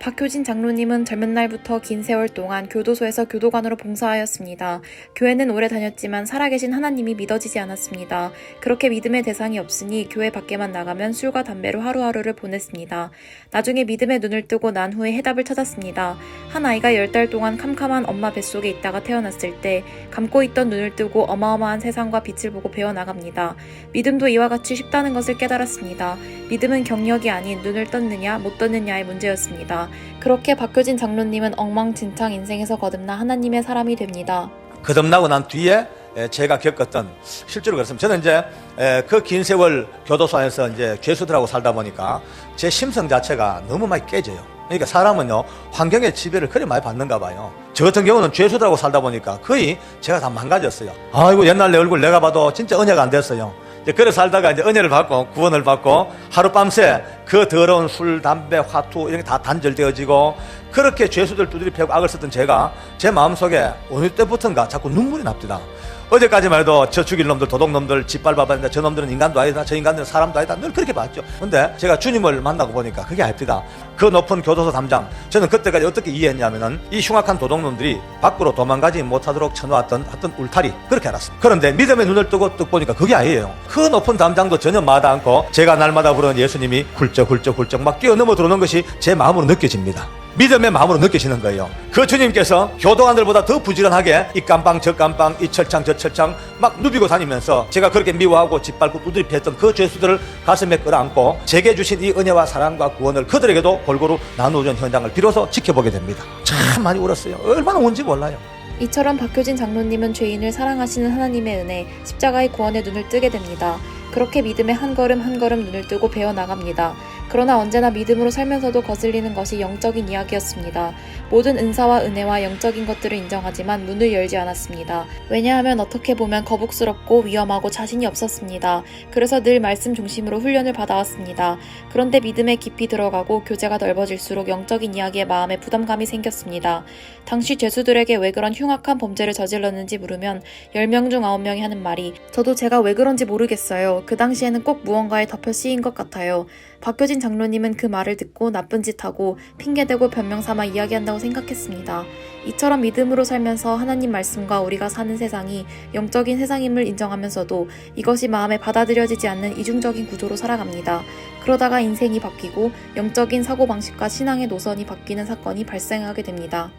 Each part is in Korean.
박효진 장로님은 젊은 날부터 긴 세월 동안 교도소에서 교도관으로 봉사하였습니다. 교회는 오래 다녔지만 살아계신 하나님이 믿어지지 않았습니다. 그렇게 믿음의 대상이 없으니 교회 밖에만 나가면 술과 담배로 하루하루를 보냈습니다. 나중에 믿음의 눈을 뜨고 난 후에 해답을 찾았습니다. 한 아이가 10달 동안 캄캄한 엄마 뱃속에 있다가 태어났을 때 감고 있던 눈을 뜨고 어마어마한 세상과 빛을 보고 배워나갑니다. 믿음도 이와 같이 쉽다는 것을 깨달았습니다. 믿음은 경력이 아닌 눈을 떴느냐 못 떴느냐의 문제였습니다. 그렇게 박효진 장로님은 엉망진창 인생에서 거듭나 하나님의 사람이 됩니다. 거듭나고 난 뒤에 제가 겪었던 실제로 그렇습니다. 저는 이제 그 긴 세월 교도소 안에서 이제 죄수들하고 살다 보니까 제 심성 자체가 너무 많이 깨져요. 그러니까 사람은요 환경의 지배를 그리 많이 받는가 봐요. 저 같은 경우는 죄수들하고 살다 보니까 거의 제가 다 망가졌어요. 아이고 옛날 내 얼굴 내가 봐도 진짜 은혜가 안 됐어요. 이제 그래 살다가 이제 은혜를 받고 구원을 받고 하룻밤새 그 더러운 술, 담배, 화투 이런 게 다 단절되어지고 그렇게 죄수들 두드리 패고 악을 썼던 제가 제 마음속에 어느 때부터인가 자꾸 눈물이 납니다. 어제까지만 해도 저 죽일 놈들, 도둑놈들 짓밟아봤는데 저 놈들은 인간도 아니다, 저 인간들은 사람도 아니다 늘 그렇게 봤죠. 근데 제가 주님을 만나고 보니까 그게 아닙니다. 그 높은 교도소 담장, 저는 그때까지 어떻게 이해했냐면은 이 흉악한 도둑놈들이 밖으로 도망가지 못하도록 쳐놓았던 어떤 울타리 그렇게 알았습니다. 그런데 믿음의 눈을 뜨고 뚝 보니까 그게 아니에요. 그 높은 담장도 전혀 마다 않고 제가 날마다 부르는 예수님이 훌쩍 막 뛰어넘어 들어오는 것이 제 마음으로 느껴집니다. 믿음의 마음으로 느껴지는 거예요. 그 주님께서 교도관들보다 더 부지런하게 이 깜빵 저 깜빵 이 철창 저 철창 막 누비고 다니면서 제가 그렇게 미워하고 짓밟고 두드리 팼던 그 죄수들을 가슴에 끌어안고 제게 주신 이 은혜와 사랑과 구원을 그들에게도 골고루 나누어준 현장을 비로소 지켜보게 됩니다. 참 많이 울었어요. 얼마나 운지 몰라요. 이처럼 박효진 장로님은 죄인을 사랑하시는 하나님의 은혜, 십자가의 구원의 눈을 뜨게 됩니다. 그렇게 믿음의 한 걸음 한 걸음 눈을 뜨고 배워나갑니다. 그러나 언제나 믿음으로 살면서도 거슬리는 것이 영적인 이야기였습니다. 모든 은사와 은혜와 영적인 것들을 인정하지만 문을 열지 않았습니다. 왜냐하면 어떻게 보면 거북스럽고 위험하고 자신이 없었습니다. 그래서 늘 말씀 중심으로 훈련을 받아왔습니다. 그런데 믿음에 깊이 들어가고 교제가 넓어질수록 영적인 이야기에 마음에 부담감이 생겼습니다. 당시 죄수들에게 왜 그런 흉악한 범죄를 저질렀는지 물으면 10명 중 9명이 하는 말이 저도 제가 왜 그런지 모르겠어요. 그 당시에는 꼭 무언가에 덮여 씌인 것 같아요. 박효진 장로님은 그 말을 듣고 나쁜 짓 하고 핑계대고 변명 삼아 이야기한다고 생각했습니다. 이처럼 믿음으로 살면서 하나님 말씀과 우리가 사는 세상이 영적인 세상임을 인정하면서도 이것이 마음에 받아들여지지 않는 이중적인 구조로 살아갑니다. 그러다가 인생이 바뀌고 영적인 사고방식과 신앙의 노선이 바뀌는 사건이 발생하게 됩니다.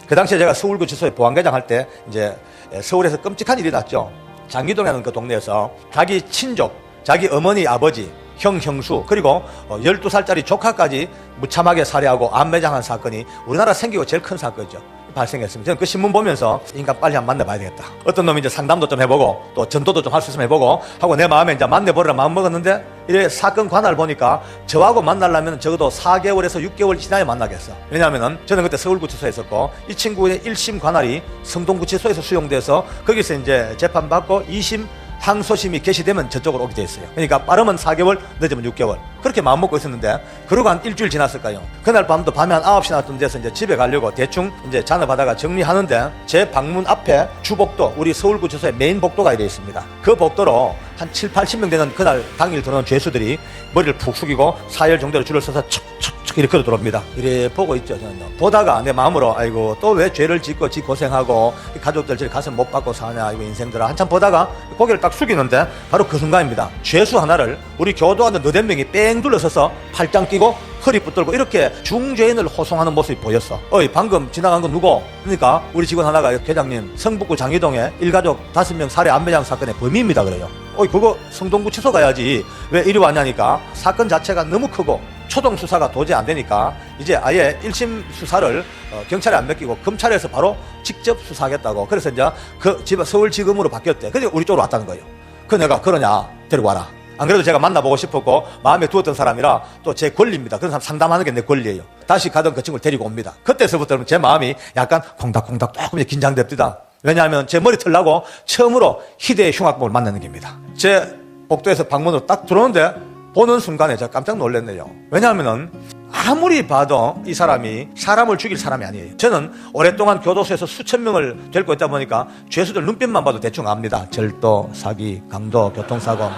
그 당시에 제가 서울구치소에 보안계장 할 때 이제 서울에서 끔찍한 일이 났죠. 장기동이라는 그 동네에서 자기 친족, 자기 어머니, 아버지, 형, 형수 그리고 12살짜리 조카까지 무참하게 살해하고 암매장한 사건이 우리나라 생기고 제일 큰 사건이죠. 발생했습니다. 저는 그 신문 보면서 인간 빨리 한번 만나봐야 되겠다. 어떤 놈이 이제 상담도 좀 해보고 또 전도도 좀 할 수 있으면 해보고 하고 내 마음에 이제 만나보려고 마음 먹었는데 이래 사건 관할 보니까 저하고 만나려면 적어도 4개월에서 6개월 지나야 만나겠어. 왜냐하면은 저는 그때 서울구치소에 있었고 이 친구의 1심 관할이 성동구치소에서 수용돼서 거기서 이제 재판받고 2심 항소심이 개시되면 저쪽으로 오게 돼 있어요. 그러니까 빠르면 4개월, 늦으면 6개월. 그렇게 마음먹고 있었는데, 그러고 한 일주일 지났을까요? 그날 밤도 밤에 한 9시나 돼서 이제 집에 가려고 대충 이제 잔업하다가 정리하는데, 제 방문 앞에 주복도, 우리 서울구치소의 메인 복도가 이래 있습니다. 그 복도로 한 7, 80명 되는 그날 당일 들어온 죄수들이 머리를 푹 숙이고 4열 정도로 줄을 서서 척척척 이렇게 들어옵니다. 이래 보고 있죠, 저는요. 보다가 내 마음으로, 아이고, 또 왜 죄를 짓고 지 고생하고, 가족들 저리 가슴 못 받고 사냐, 이거 인생들아. 한참 보다가 고개를 딱 숙이는데, 바로 그 순간입니다. 죄수 하나를 우리 교도관들 너댓 명이 뺑 둘러서서 팔짱 끼고, 허리 붙들고 이렇게 중죄인을 호송하는 모습이 보였어. 어이, 방금 지나간 건 누구? 그러니까 우리 직원 하나가 계장님, 성북구 장희동에 일가족 5명 살해 암매장 사건의 범인입니다. 그래요. 어이, 그거 성동구치소 가야지. 왜 이리 왔냐니까 사건 자체가 너무 크고 초동 수사가 도저히 안 되니까 이제 아예 1심 수사를 경찰에 안 맡기고 검찰에서 바로 직접 수사하겠다고. 그래서 이제 그 집 서울지검으로 바뀌었대. 그러니까 우리 쪽으로 왔다는 거예요. 그 내가 그러냐 데리고 와라. 안 그래도 제가 만나보고 싶었고 마음에 두었던 사람이라 또 제 권리입니다. 그런 사람 상담하는 게 내 권리예요. 다시 가던 그 친구를 데리고 옵니다. 그때서부터는 제 마음이 약간 콩닥콩닥 조금 긴장됩니다. 왜냐하면 제 머리 털라고 처음으로 희대의 흉악범을 만나는 겁니다. 제 복도에서 방문으로 딱 들어오는데 보는 순간에 제가 깜짝 놀랐네요. 왜냐하면은 아무리 봐도 이 사람이 사람을 죽일 사람이 아니에요. 저는 오랫동안 교도소에서 수천 명을 데리고 있다 보니까 죄수들 눈빛만 봐도 대충 압니다. 절도, 사기, 강도, 교통사고.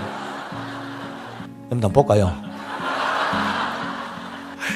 한번 볼까요?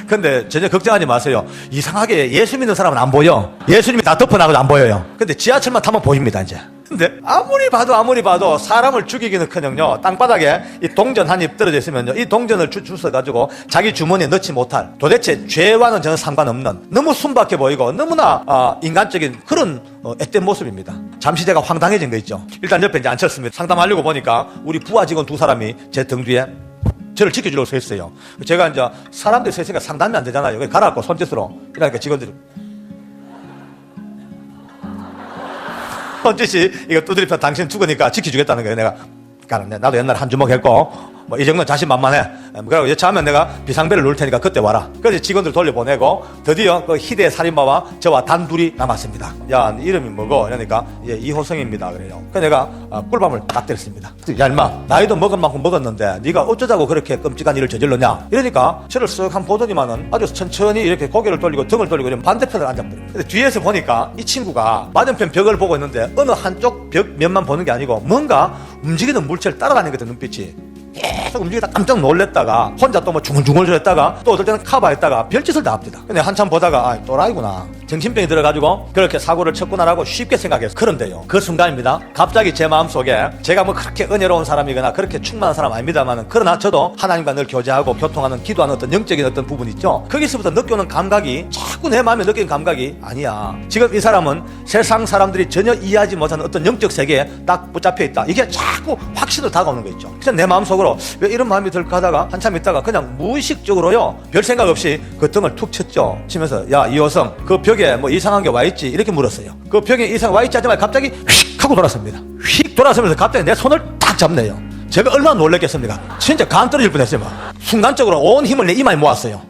근데 전혀 걱정하지 마세요. 이상하게 예수 믿는 사람은 안 보여. 예수님이 다 덮어나가도 안 보여요. 근데 지하철만 타면 보입니다, 이제. 근데 아무리 봐도 사람을 죽이기는커녕요, 땅바닥에 이 동전 한 입 떨어져 있으면요, 이 동전을 주워가지고 자기 주머니에 넣지 못할, 도대체 죄와는 전혀 상관없는 너무 순박해 보이고 너무나 인간적인 그런 앳된 모습입니다. 잠시 제가 황당해진 거 있죠. 일단 옆에 이제 앉혔습니다. 상담하려고 보니까 우리 부하 직원 두 사람이 제 등 뒤에 저를 지켜주려고 서 있어요. 제가 이제 사람들이 서 있으니까 상담이 안 되잖아요. 그래서 가라앉고 손짓으로. 이러니까 직원들이 손짓이 이거 두드리펴 당신 죽으니까 지켜주겠다는 거예요. 내가 나도 옛날에 한 주먹 했고 뭐 이 정도는 자신만만해. 그리고 여차하면 내가 비상벨을 누를 테니까 그때 와라. 그래서 직원들 돌려보내고 드디어 그 희대의 살인마와 저와 단둘이 남았습니다. 야, 네 이름이 뭐고? 이러니까 이호성입니다. 그래요. 그래서 내가 꿀밤을 딱 때렸습니다. 야, 임마, 나이도 먹은 만큼 먹었는데 네가 어쩌자고 그렇게 끔찍한 일을 저질렀냐? 이러니까 저를 쓱 한 보더니만은 아주 천천히 이렇게 고개를 돌리고 등을 돌리고 이런 반대편을 앉아버립니다. 근데 뒤에서 보니까 이 친구가 맞은편 벽을 보고 있는데 어느 한쪽 벽 면만 보는 게 아니고 뭔가 움직이는 물체를 따라다니는 것 같은 눈빛이 계속 움직이다 깜짝 놀랬다가 혼자 또 뭐 중얼중얼 했다가 또 어떨 때는 카바했다가 별짓을 다 합니다. 근데 한참 보다가 또라이구나, 정신병이 들어가지고 그렇게 사고를 쳤구나라고 쉽게 생각해서. 그런데요, 그 순간입니다, 갑자기 제 마음속에 제가 뭐 그렇게 은혜로운 사람이거나 그렇게 충만한 사람 아닙니다만, 그러나 저도 하나님과 늘 교제하고 교통하는 기도하는 어떤 영적인 어떤 부분 있죠. 거기서부터 느껴오는 감각이, 자꾸 내 마음에 느끼는 감각이, 아니야, 지금 이 사람은 세상 사람들이 전혀 이해하지 못하는 어떤 영적 세계에 딱 붙잡혀 있다. 이게 자꾸 확신으로 다가오는 거 있죠. 그래서 내 마음속으로 왜 이런 마음이 들까 하다가 한참 있다가 그냥 무의식적으로요, 별 생각 없이 그 등을 툭 쳤죠. 치면서 야, 이호성, 그 벽에 뭐 이상한 게 와 있지? 이렇게 물었어요. 그 벽에 이상 와 있지 하지만 갑자기 휙 하고 돌았습니다. 휙 돌아서면서 갑자기 내 손을 딱 잡네요. 제가 얼마나 놀랐겠습니까? 진짜 간 떨어질 뻔했어요. 막 순간적으로 온 힘을 내 이마에 모았어요.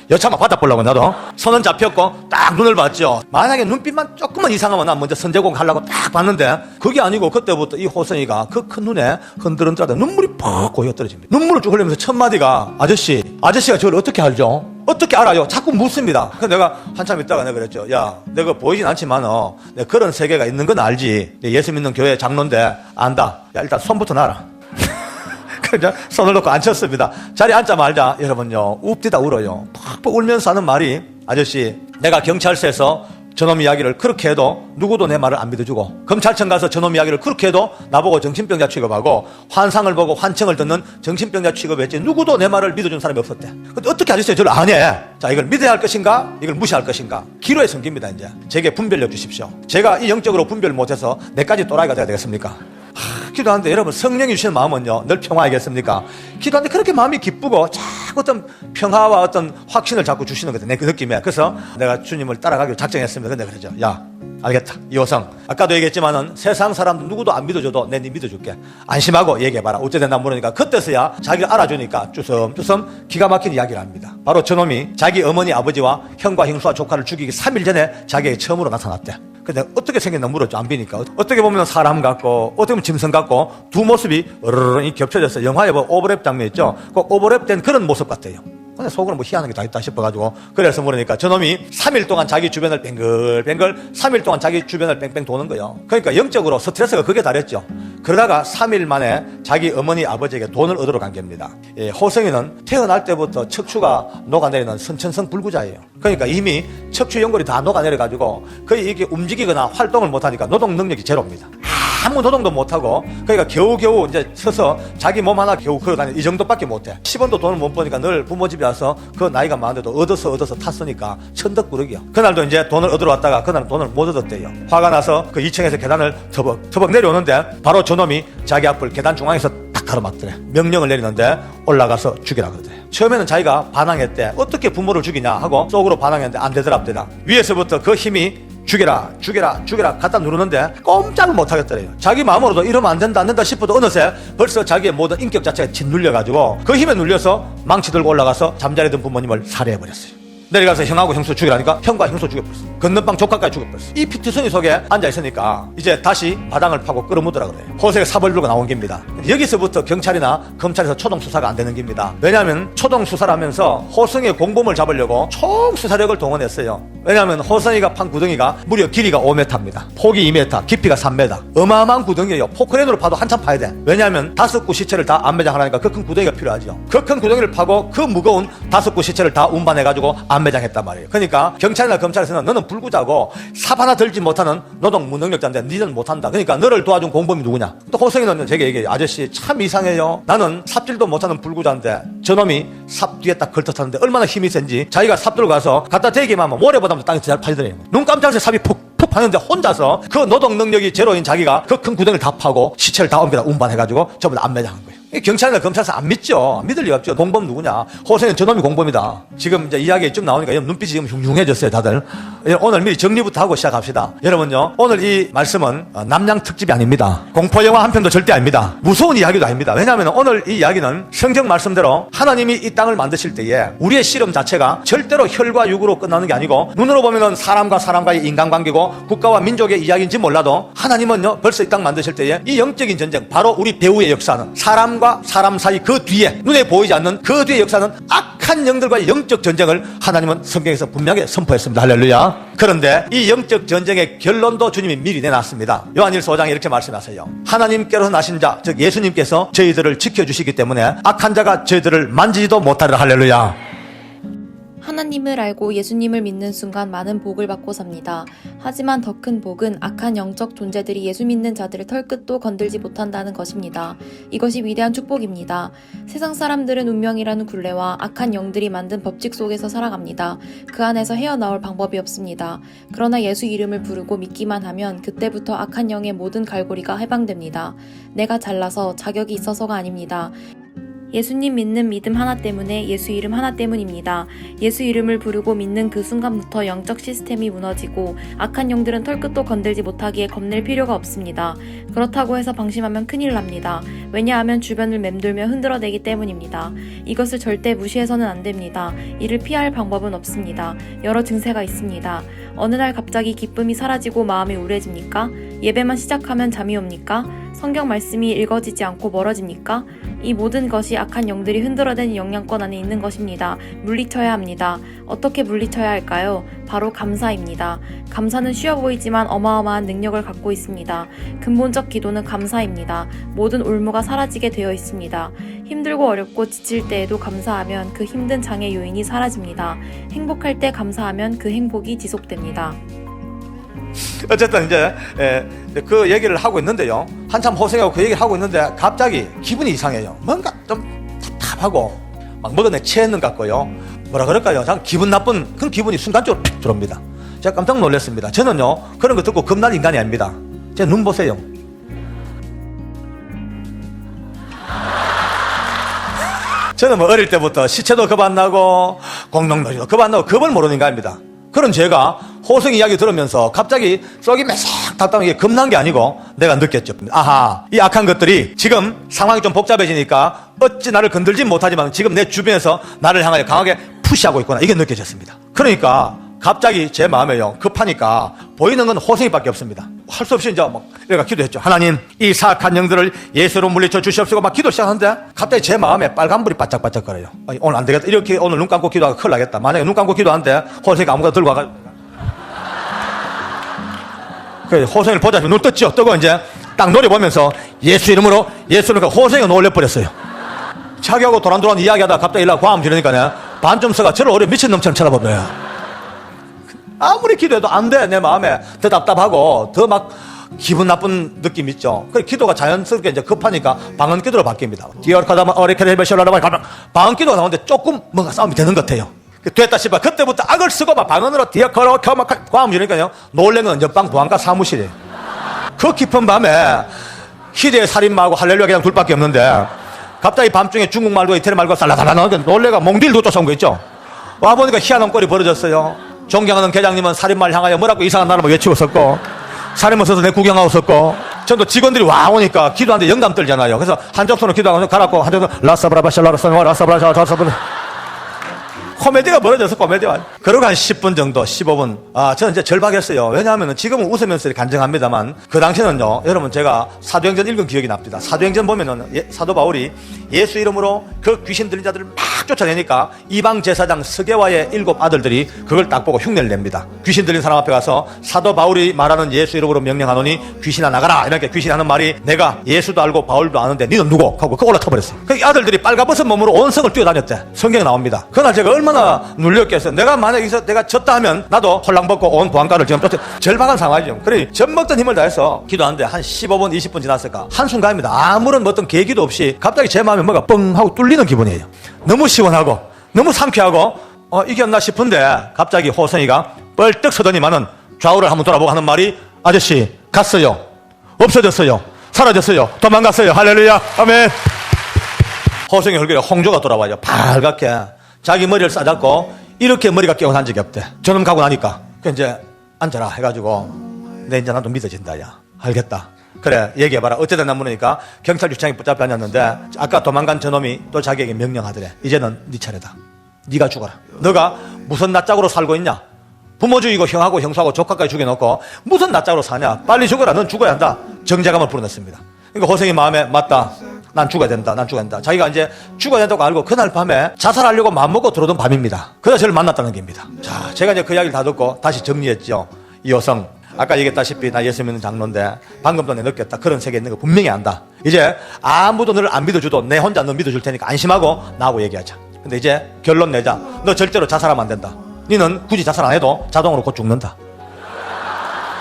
여차만 받아보려고. 나도 손은 잡혔고 딱 눈을 봤죠. 만약에 눈빛만 조금만 이상하면 난 먼저 선제공 하려고 딱 봤는데 그게 아니고, 그때부터 이 호성이가 그 큰 눈에 흔들흔들하다 눈물이 퍽 고여 떨어집니다. 눈물을 쭉 흘리면서 첫 마디가 아저씨가 저를 어떻게 알죠? 어떻게 알아요? 자꾸 묻습니다. 그래서 내가 한참 있다가 내가 그랬죠. 야, 내가 보이진 않지만 내가 그런 세계가 있는 건 알지. 예수 믿는 교회 장로인데 안다. 야, 일단 손부터 놔라. 그냥 손을 놓고 앉혔습니다. 자리에 앉자마자 여러분요, 웁디다 울어요. 팍팍 울면서 하는 말이, 아저씨, 내가 경찰서에서 저놈 이야기를 그렇게 해도 누구도 내 말을 안 믿어주고, 검찰청 가서 저놈 이야기를 그렇게 해도 나보고 정신병자 취급하고, 환상을 보고 환청을 듣는 정신병자 취급했지 누구도 내 말을 믿어준 사람이 없었대. 근데 어떻게 아저씨가 저를 안 해? 자, 이걸 믿어야 할 것인가, 이걸 무시할 것인가? 기로에 섬깁니다. 이제 제게 분별력 주십시오. 제가 이 영적으로 분별 못해서 내까지 또라이가 돼야 되겠습니까? 기도하는데 여러분, 성령이 주시는 마음은요, 늘 평화이겠습니까? 기도하는데 그렇게 마음이 기쁘고 자꾸 어떤 평화와 어떤 확신을 자꾸 주시는 거죠, 내 그 느낌에. 그래서 내가 주님을 따라가기로 작정했습니다. 근데 그러죠. 야, 알겠다, 이호성, 아까도 얘기했지만은 세상 사람들 누구도 안 믿어줘도 내 니 믿어줄게. 안심하고 얘기해봐라. 어째 된다 물으니까 그때서야 자기를 알아주니까 주섬주섬 기가 막힌 이야기를 합니다. 바로 저놈이 자기 어머니 아버지와 형과 형수와 조카를 죽이기 3일 전에 자기에게 처음으로 나타났대. 근데 어떻게 생겼나 물었죠. 안 비니까. 어떻게 보면 사람 같고 어떻게 보면 짐승 같고 두 모습이 으르르 겹쳐져서, 영화에 뭐 오버랩 장면 있죠. 그 오버랩된 그런 모습 같아요. 근데 속으로 뭐 희한한 게 다 있다 싶어가지고, 그래서 모르니까 저놈이 3일 동안 자기 주변을 뱅글뱅글 3일 동안 자기 주변을 뺑뺑 도는 거예요. 그러니까 영적으로 스트레스가 그게 다랬죠. 그러다가 3일 만에 자기 어머니 아버지에게 돈을 얻으러 간 겁니다. 호성이는 태어날 때부터 척추가 녹아내리는 선천성 불구자예요. 그러니까 이미 척추 연골이 다 녹아내려가지고 거의 이게 움직이거나 활동을 못하니까 노동 능력이 제로입니다. 아무 노동도 못하고, 그러니까 겨우겨우 이제 서서 자기 몸 하나 겨우 걸어다니는 이 정도밖에 못해. 10원도 돈을 못 버니까 늘 부모 집에 와서 그 나이가 많은데도 얻어서 탔으니까 천덕꾸러기야. 그날도 이제 돈을 얻으러 왔다가 그날은 돈을 못 얻었대요. 화가 나서 그 2층에서 계단을 터벅터벅 내려오는데 바로 저놈이 자기 앞을 계단 중앙에서 딱 가로막더래. 명령을 내리는데 올라가서 죽이라 그러더래. 처음에는 자기가 반항했대. 어떻게 부모를 죽이냐 하고 속으로 반항했는데 안 되더랍니다. 위에서부터 그 힘이 죽여라 갖다 누르는데 꼼짝을 못하겠더래요. 자기 마음으로도 이러면 안 된다 싶어도 어느새 벌써 자기의 모든 인격 자체가 짓눌려가지고 그 힘에 눌려서 망치 들고 올라가서 잠자리 든 부모님을 살해해버렸어요. 내려가서 형하고 형수 죽이라니까 형과 형수 죽여버렸어. 건너방 조카까지 죽여버렸어. 이 피투성이 속에 앉아있으니까 이제 다시 바닥을 파고 끌어묻으라 그래요. 호세가 사벌 들고 나온 겁니다. 여기서부터 경찰이나 검찰에서 초동수사가 안 되는 겁니다. 왜냐하면 초동수사를 하면서 호성의 공범을 잡으려고 총수사력을 동원했어요. 왜냐하면 호성이가 판 구덩이가 무려 길이가 5m입니다. 폭이 2m, 깊이가 3m. 어마어마한 구덩이에요. 포크레인으로 파도 한참 파야 돼. 왜냐하면 5구 시체를 다 안매장하려니까 그 큰 구덩이가 필요하죠. 그 큰 구덩이를 파고 그 무거운 5구 시체를 다 운반해가지고 안매장했단 말이에요. 그러니까 경찰이나 검찰에서는 너는 불구자고 삽 하나 들지 못하는 노동 무능력자인데 니는 못한다. 그러니까 너를 도와준 공범이 누구냐? 또 호성이는 제게 얘기해요. 아저씨 참 이상해요. 나는 삽질도 못하는 불구자인데 저놈이 삽 뒤에 딱 걸터탔는데 얼마나 힘이 센지 자기가 삽 들고 가서 갖다 대기만 하면 모래보다도 땅에 잘 파지더래요. 눈 깜짝해서 삽이 푹 파는데 혼자서 그 노동 능력이 제로인 자기가 그 큰 구덩이를 다 파고 시체를 다 옮겨다 운반해가지고 전부 다 안매장한 거예요. 경찰이나 검찰에서 안 믿죠. 믿을 리가 없죠. 공범 누구냐? 호성이는 저놈이 공범이다. 지금 이제 이야기 좀 나오니까 눈빛이 지금 흉흉해졌어요, 다들. 오늘 미리 정리부터 하고 시작합시다. 여러분요, 오늘 이 말씀은 남양 특집이 아닙니다. 공포영화 한 편도 절대 아닙니다. 무서운 이야기도 아닙니다. 왜냐하면 오늘 이 이야기는 성경 말씀대로 하나님이 이 땅을 만드실 때에 우리의 실험 자체가 절대로 혈과 육으로 끝나는 게 아니고 눈으로 보면은 사람과 사람과의 인간관계고 국가와 민족의 이야기인지 몰라도 하나님은요, 벌써 이 땅 만드실 때에 이 영적인 전쟁, 바로 우리 배후의 역사는 사람과 사람 사이 그 뒤에 눈에 보이지 않는 그 뒤의 역사는 악한 영들과의 영적 전쟁을 하나님은 성경에서 분명히 선포했습니다. 할렐루야. 그런데 이 영적 전쟁의 결론도 주님이 미리 내놨습니다. 요한일서 5장에 이렇게 말씀하세요. 하나님께로 나신 자, 즉 예수님께서 저희들을 지켜주시기 때문에 악한 자가 저희들을 만지지도 못하리라. 할렐루야. 하나님을 알고 예수님을 믿는 순간 많은 복을 받고 삽니다. 하지만 더 큰 복은 악한 영적 존재들이 예수 믿는 자들의 털끝도 건들지 못한다는 것입니다. 이것이 위대한 축복입니다. 세상 사람들은 운명이라는 굴레와 악한 영들이 만든 법칙 속에서 살아갑니다. 그 안에서 헤어나올 방법이 없습니다. 그러나 예수 이름을 부르고 믿기만 하면 그때부터 악한 영의 모든 갈고리가 해방됩니다. 내가 잘나서 자격이 있어서가 아닙니다. 예수님 믿는 믿음 하나 때문에 예수 이름 하나 때문입니다. 예수 이름을 부르고 믿는 그 순간부터 영적 시스템이 무너지고 악한 영들은 털끝도 건들지 못하기에 겁낼 필요가 없습니다. 그렇다고 해서 방심하면 큰일 납니다. 왜냐하면 주변을 맴돌며 흔들어대기 때문입니다. 이것을 절대 무시해서는 안 됩니다. 이를 피할 방법은 없습니다. 여러 증세가 있습니다. 어느 날 갑자기 기쁨이 사라지고 마음이 우울해집니까? 예배만 시작하면 잠이 옵니까? 성경 말씀이 읽어지지 않고 멀어집니까? 이 모든 것이 악한 영들이 흔들어대는 영향권 안에 있는 것입니다. 물리쳐야 합니다. 어떻게 물리쳐야 할까요? 바로 감사입니다. 감사는 쉬워 보이지만 어마어마한 능력을 갖고 있습니다. 근본적 기도는 감사입니다. 모든 올무가 사라지게 되어 있습니다. 힘들고 어렵고 지칠 때에도 감사하면 그 힘든 장애 요인이 사라집니다. 행복할 때 감사하면 그 행복이 지속됩니다. 어쨌든 이제 그 얘기를 하고 있는데요. 한참 호생하고 그 얘기를 하고 있는데 갑자기 기분이 이상해요. 뭔가 좀 답답하고 막 먹어내 체했는 것 같고요. 뭐라 그럴까요? 기분 나쁜 그 기분이 순간적으로 픽 들어옵니다. 제가 깜짝 놀랐습니다. 저는요 그런 거 듣고 겁날 인간이 아닙니다. 제 눈 보세요. 저는 뭐 어릴 때부터 시체도 겁 안 나고 공룡놀이도 겁 안 나고 겁을 모르는 인간입니다. 그런 제가 호성 이야기 들으면서 갑자기 썩이 매싹 탔다는 게 겁난 게 아니고 내가 느꼈죠. 아하, 이 악한 것들이 지금 상황이 좀 복잡해지니까 어찌 나를 건들지 못하지만 지금 내 주변에서 나를 향하여 강하게 푸시하고 있구나, 이게 느껴졌습니다. 그러니까 갑자기 제 마음에요, 급하니까 보이는 건 호성이밖에 없습니다. 할 수 없이 이제 막 내가 기도했죠. 하나님, 이 사악한 영들을 예수로 물리쳐 주시옵시고 막 기도 시작하는데 갑자기 제 마음에 빨간불이 바짝바짝거려요. 아니, 오늘 안 되겠다. 이렇게 오늘 눈 감고 기도하고 큰일 나겠다. 만약에 눈 감고 기도하는데 호성이가 아무거나 들고 와가지고 그래, 호성이를 보자. 눈 떴죠. 뜨고 이제 딱 노려보면서 예수 이름으로 예수니까 호성이가 놀래버렸어요. 자기하고 도란도란 이야기하다가 갑자기 일어나 과음 지르니까 반쯤 서가 저를 오래 미친놈처럼 쳐다보네요. 아무리 기도해도 안 돼. 내 마음에 더 답답하고 더 막 기분 나쁜 느낌 있죠. 그 기도가 자연스럽게 이제 급하니까 방언 기도로 바뀝니다. 디어카다마 어리케레베셔라마 방언 기도가 나오는데 조금 뭔가 싸움이 되는 것 같아요. 됐다 싶어 그때부터 악을 쓰고 막 방언으로 디어카로 켜막 과음 지르니까요. 놀란 건 옆방 보안과 사무실이에요. 그 깊은 밤에 희대의 살인마하고 할렐루야 그냥 둘밖에 없는데 갑자기 밤중에 중국말도 이태리 말고 살라살라 나오니까 놀래가 몽딜도 쫓아온 거 있죠. 와보니까 희한한 꼴이 벌어졌어요. 존경하는 계장님은 살인마를 향하여 뭐라고 이상한 나라만 외치고 있었고 살인마 서서 내 구경하고 있었고 전도 직원들이 와 오니까 기도하는데 영감 떨잖아요. 그래서 한쪽 손으로 기도하고 가라고 한쪽 손으로 라사브라바샬라라사와 라사브라샤 라사브라 코미디가 벌어져서 코미디가 그러고 한 10분 정도, 15분. 저는 이제 절박했어요. 왜냐하면 지금은 웃으면서 간증합니다만, 그 당시에는요, 여러분 제가 사도행전 읽은 기억이 납니다. 사도행전 보면은 사도 바울이 예수 이름으로 그 귀신 들린 자들을 막 쫓아내니까 이방 제사장 스게와의 7 아들들이 그걸 딱 보고 흉내를 냅니다. 귀신 들린 사람 앞에 가서 사도 바울이 말하는 예수 이름으로 명령하노니 귀신아 나가라. 이렇게 귀신 하는 말이 내가 예수도 알고 바울도 아는데 너는 누구? 하고 그 올라타버렸어. 그 아들들이 빨가벗은 몸으로 온 성을 뛰어다녔대. 성경에 나옵니다. 그날 제가 얼마나 눌렸겠어요. 내가 만약에 여기서 내가 졌다 하면 나도 홀랑벗고 온 보안가를 지금 절박한 상황이죠. 그래 젖먹던 힘을 다해서 기도하는데 한 15분 20분 지났을까 한순간입니다. 아무런 어떤 계기도 없이 갑자기 제 마음에 뭐가 뻥 하고 뚫리는 기분이에요. 너무 시원하고 너무 상쾌하고 이겼나 싶은데 갑자기 호성이가 뻘떡 서더니만은 좌우를 한번 돌아보고 하는 말이 아저씨 갔어요. 없어졌어요. 사라졌어요. 도망갔어요. 할렐루야. 아멘. 호성이 얼굴에 홍조가 돌아와요. 빨갛게. 자기 머리를 싸잡고 이렇게 머리가 깨어난 적이 없대. 저놈 가고 나니까. 그 이제 앉아라 해가지고 내 이제 나도 믿어진다. 야 알겠다. 그래 얘기해봐라. 어쨌든 나 물으니까 경찰 유치장에 붙잡혀 앉았는데 아까 도망간 저놈이 또 자기에게 명령하더래. 이제는 네 차례다. 네가 죽어라. 너가 무슨 낯짝으로 살고 있냐. 부모 죽이고 형하고 형수하고 조카까지 죽여놓고 무슨 낯짝으로 사냐. 빨리 죽어라. 넌 죽어야 한다. 정죄감을 불어넣습니다. 그러니까 호생이 마음에 맞다. 난 죽어야 된다. 난 죽어야 된다. 자기가 이제 죽어야 된다고 알고 그날 밤에 자살하려고 마음먹고 들어오던 밤입니다. 그래서 저를 만났다는 겁니다. 자, 제가 이제 그 이야기를 다 듣고 다시 정리했죠. 이 여성 아까 얘기했다시피 나 예수 믿는 장로인데 방금도 내 느꼈다. 그런 세계에 있는 거 분명히 안다. 이제 아무도 너를 안 믿어줘도 내 혼자 너 믿어줄 테니까 안심하고 나하고 얘기하자. 근데 이제 결론 내자. 너 절대로 자살하면 안 된다. 너는 굳이 자살 안 해도 자동으로 곧 죽는다.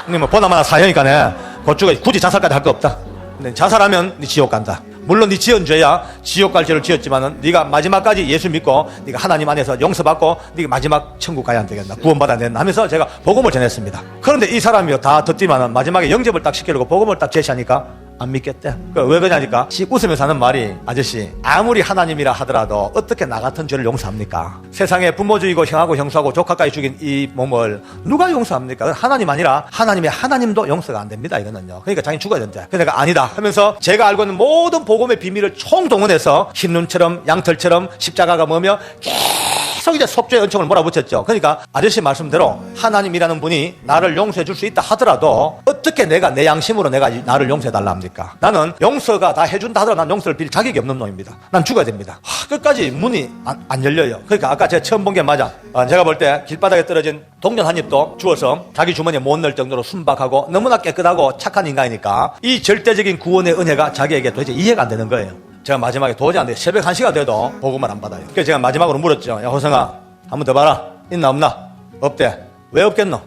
뭐 보나마나 사형이니까 곧 죽어. 굳이 자살까지 할 거 없다. 근데 자살하면 네 지옥 간다. 물론 네 지은 죄야 지옥 갈 죄를 지었지만은 네가 마지막까지 예수 믿고 네가 하나님 안에서 용서받고 네가 마지막 천국 가야 안 되겠나. 구원받아야 된다 하면서 제가 복음을 전했습니다. 그런데 이 사람이 다 듣지만은 마지막에 영접을 딱 시키려고 복음을 딱 제시하니까 안 믿겠대. 왜 그러냐니까 웃으면서 하는 말이 아저씨 아무리 하나님이라 하더라도 어떻게 나 같은 죄를 용서합니까? 세상에 부모 죽이고 형하고 형수하고 조카까지 죽인 이 몸을 누가 용서합니까? 하나님 아니라 하나님의 하나님도 용서가 안 됩니다. 이거는요. 그러니까 자기 죽어야 된대. 그래서 내가 아니다 하면서 제가 알고 있는 모든 복음의 비밀을 총동원해서 흰눈처럼 양털처럼 십자가가 뭐며 계속 이제 속죄의 은총을 몰아붙였죠. 그러니까 아저씨 말씀대로 하나님이라는 분이 나를 용서해 줄 수 있다 하더라도 어떻게 내가 내 양심으로 내가 나를 용서해 달라 합니까? 나는 용서가 다 해준다 하더라도 난 용서를 빌 자격이 없는 놈입니다. 난 죽어야 됩니다. 끝까지 문이 안 열려요. 그러니까 아까 제가 처음 본 게 맞아. 제가 볼 때 길바닥에 떨어진 동전 한 입도 주워서 자기 주머니에 못 넣을 정도로 순박하고 너무나 깨끗하고 착한 인간이니까 이 절대적인 구원의 은혜가 자기에게 도대체 이해가 안 되는 거예요. 제가 마지막에 도저히 안 돼. 새벽 1시가 돼도 복음을 안 받아요. 그래서 제가 마지막으로 물었죠. 야 호성아 한 번 더 봐라. 있나 없나? 없대. 왜 없겠노?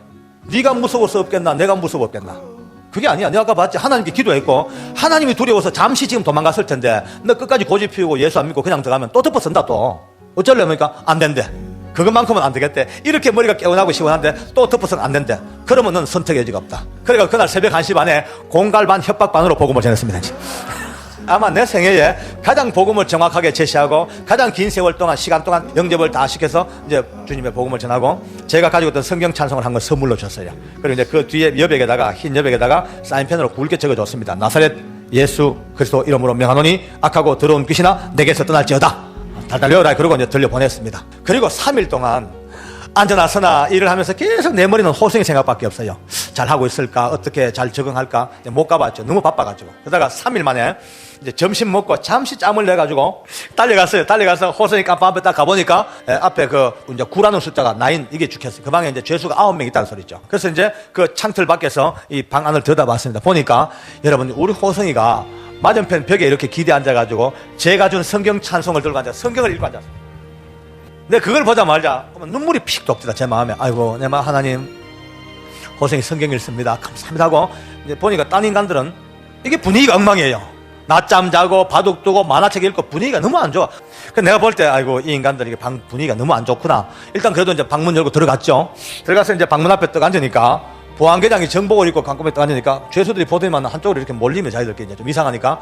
네가 무서워서 없겠나? 내가 무서워 없겠나? 그게 아니야. 내가 아까 봤지. 하나님께 기도했고 하나님이 두려워서 잠시 지금 도망갔을 텐데 너 끝까지 고집 피우고 예수 안 믿고 그냥 들어가면 또 덮어쓴다 또. 어쩌려니까 안 된대. 그것만큼은 안 되겠대. 이렇게 머리가 깨어나고 시원한데 또 덮어서는 안 된대. 그러면 넌 선택의 여지가 없다. 그러니까 그날 새벽 1시 반에 공갈 반 협박 반으로 복음을 전했습니다. 아마 내 생애에 가장 복음을 정확하게 제시하고 가장 긴 세월 동안 시간 동안 영접을 다 시켜서 이제 주님의 복음을 전하고 제가 가지고 있던 성경 찬송을 한 걸 선물로 줬어요. 그리고 이제 그 뒤에 여백에다가 흰 여백에다가 사인펜으로 굵게 적어줬습니다. 나사렛 예수 그리스도 이름으로 명하노니 악하고 더러운 귀신아 내게서 떠날지어다. 달달 외워라. 그러고 이제 들려보냈습니다. 그리고 3일 동안 앉아나 서나 일을 하면서 계속 내 머리는 호성이 생각밖에 없어요. 잘하고 있을까? 어떻게 잘 적응할까? 못 가봤죠. 너무 바빠가지고. 그러다가 3일 만에 이제 점심 먹고 잠시 짬을 내가지고 달려갔어요. 달려가서 호성이 깜빵 앞에 딱 가보니까 앞에 그 이제 9라는 숫자가 9 이게 죽혔어요. 그 방에 이제 죄수가 9명 있다는 소리죠. 그래서 이제 그 창틀 밖에서 이 방 안을 들여다봤습니다. 보니까 여러분 우리 호성이가 맞은편 벽에 이렇게 기대 앉아가지고 제가 준 성경 찬송을 들고 앉아 성경을 읽고 앉았어요. 근데 그걸 보자마자 눈물이 픽 돋더라 제 마음에. 아이고 내 마음 하나님 호성이 성경 읽습니다. 감사합니다 하고 이제 보니까 딴 인간들은 이게 분위기가 엉망이에요. 낮잠 자고 바둑 두고 만화책 읽고 분위기가 너무 안 좋아. 그래서 내가 볼 때 아이고 이 인간들이 방 분위기가 너무 안 좋구나. 일단 그래도 이제 방문 열고 들어갔죠. 들어가서 이제 방문 앞에 떡 앉으니까 보안계장이 정복을 입고 강금에 떡 앉으니까 죄수들이 보더니만 한쪽으로 이렇게 몰리면 자기들끼리 이제 좀 이상하니까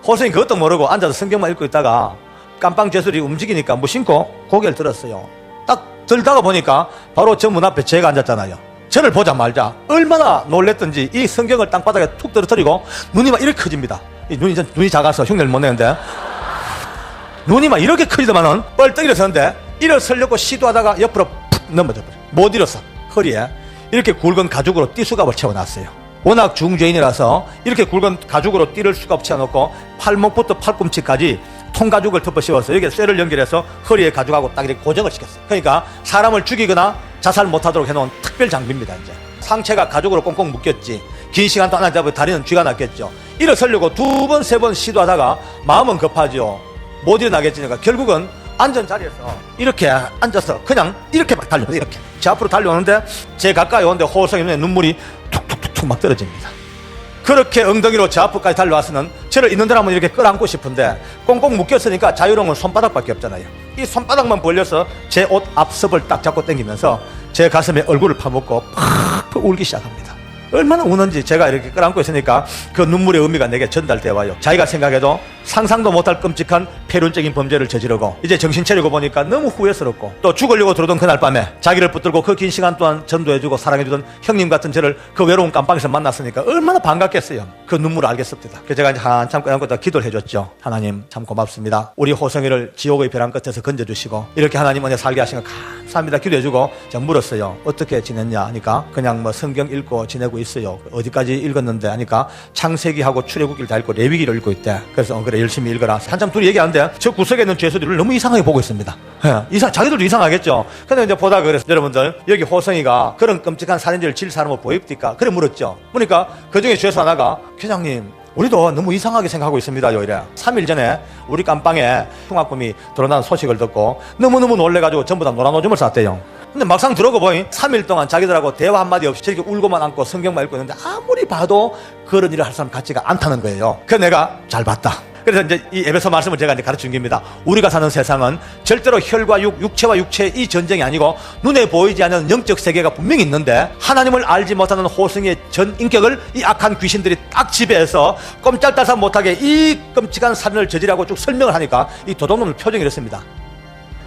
호성이 그것도 모르고 앉아서 성경만 읽고 있다가 깜빵 죄수들이 움직이니까 무심코 고개를 들었어요. 딱 들다가 보니까 바로 저 문 앞에 제가 앉았잖아요. 저를 보자마자 얼마나 놀랬던지 이 성경을 땅바닥에 툭 떨어뜨리고 눈이 막 이렇게 커집니다. 이 눈이 작아서 흉내를 못 내는데 눈이 막 이렇게 커지더만은 뻘떡 일어서는데 일어서려고 시도하다가 옆으로 푹 넘어져 버려요. 못 일어서 허리에 이렇게 굵은 가죽으로 띠수갑을 채워놨어요. 워낙 중죄인이라서 이렇게 굵은 가죽으로 띠를 수갑 채워놓고 팔목부터 팔꿈치까지 통가죽을 덮어 씌워서 여기에 쇠를 연결해서 허리에 가죽하고 딱 이렇게 고정을 시켰어요. 그러니까 사람을 죽이거나 자살 못하도록 해놓은 특별 장비입니다. 이제 상체가 가죽으로 꽁꽁 묶였지, 긴 시간 동안 앉아보면 다리는 쥐가 났겠죠. 일어서려고 2번, 3번 시도하다가 마음은 급하죠. 못 일어나겠지니까 결국은 앉은 자리에서 이렇게 앉아서 그냥 이렇게 막 달려요. 이렇게 제 앞으로 달려오는데 제 가까이 오는데 호성이 눈에 눈물이 툭툭툭툭 막 떨어집니다. 그렇게 엉덩이로 제 앞까지 달려와서는 저를 있는 대로 한번 이렇게 끌어안고 싶은데 꽁꽁 묶였으니까 자유로운 건 손바닥밖에 없잖아요. 이 손바닥만 벌려서 제 옷 앞섭을 딱 잡고 당기면서 제 가슴에 얼굴을 파묻고 팍팍 울기 시작합니다. 얼마나 우는지 제가 이렇게 끌어안고 있으니까 그 눈물의 의미가 내게 전달돼 와요. 자기가 생각해도 상상도 못할 끔찍한 폐륜적인 범죄를 저지르고 이제 정신 차리고 보니까 너무 후회스럽고 또 죽으려고 들어오던 그날 밤에 자기를 붙들고 그 긴 시간 동안 전도해주고 사랑해주던 형님 같은 저를 그 외로운 깜방에서 만났으니까 얼마나 반갑겠어요. 그 눈물을 알겠습니다. 그래서 제가 이제 한참 끌어안고 기도를 해줬죠. 하나님 참 고맙습니다. 우리 호성이를 지옥의 벼랑 끝에서 건져주시고 이렇게 하나님 은혜 살게 하신 거 감사합니다. 기도해주고 제가 물었어요. 어떻게 지냈냐 하니까 그냥 뭐 성경 읽고 지내고 있어요. 어디까지 읽었는데 하니까 창세기하고 출애굽기를 다 읽고 레위기를 읽고 있대. 그래서 그래 열심히 읽어라. 한참 둘이 얘기하는데 저 구석에 있는 죄수들을 너무 이상하게 보고 있습니다. 자기들도 이상하겠죠. 근데 이제 보다 그래서 여러분들 여기 호성이가 그런 끔찍한 살인죄를 질 사람을 보입니까? 그래 물었죠. 그러니까 그 중에 죄수 하나가 회장님 우리도 너무 이상하게 생각하고 있습니다요. 이래 3일 전에 우리 깜방에 흉악범이 드러난 소식을 듣고 너무너무 놀래가지고 전부 다 노란 오줌을 쌌대요. 근데 막상 들어가 보니 3일 동안 자기들하고 대화 한마디 없이 저렇게 울고만 앉고 성경만 읽고 있는데 아무리 봐도 그런 일을 할 사람 같지가 않다는 거예요. 그래서 내가 잘 봤다. 그래서 이제 이 에베소 말씀을 제가 이제 가르쳐 준 겁니다. 우리가 사는 세상은 절대로 혈과 육체와 육체의 이 전쟁이 아니고 눈에 보이지 않는 영적 세계가 분명히 있는데 하나님을 알지 못하는 호성의 전 인격을 이 악한 귀신들이 딱 지배해서 꼼짝달싹 못하게 이 끔찍한 살인을 저지르고 쭉 설명을 하니까 이 도둑놈의 표정이 이렇습니다.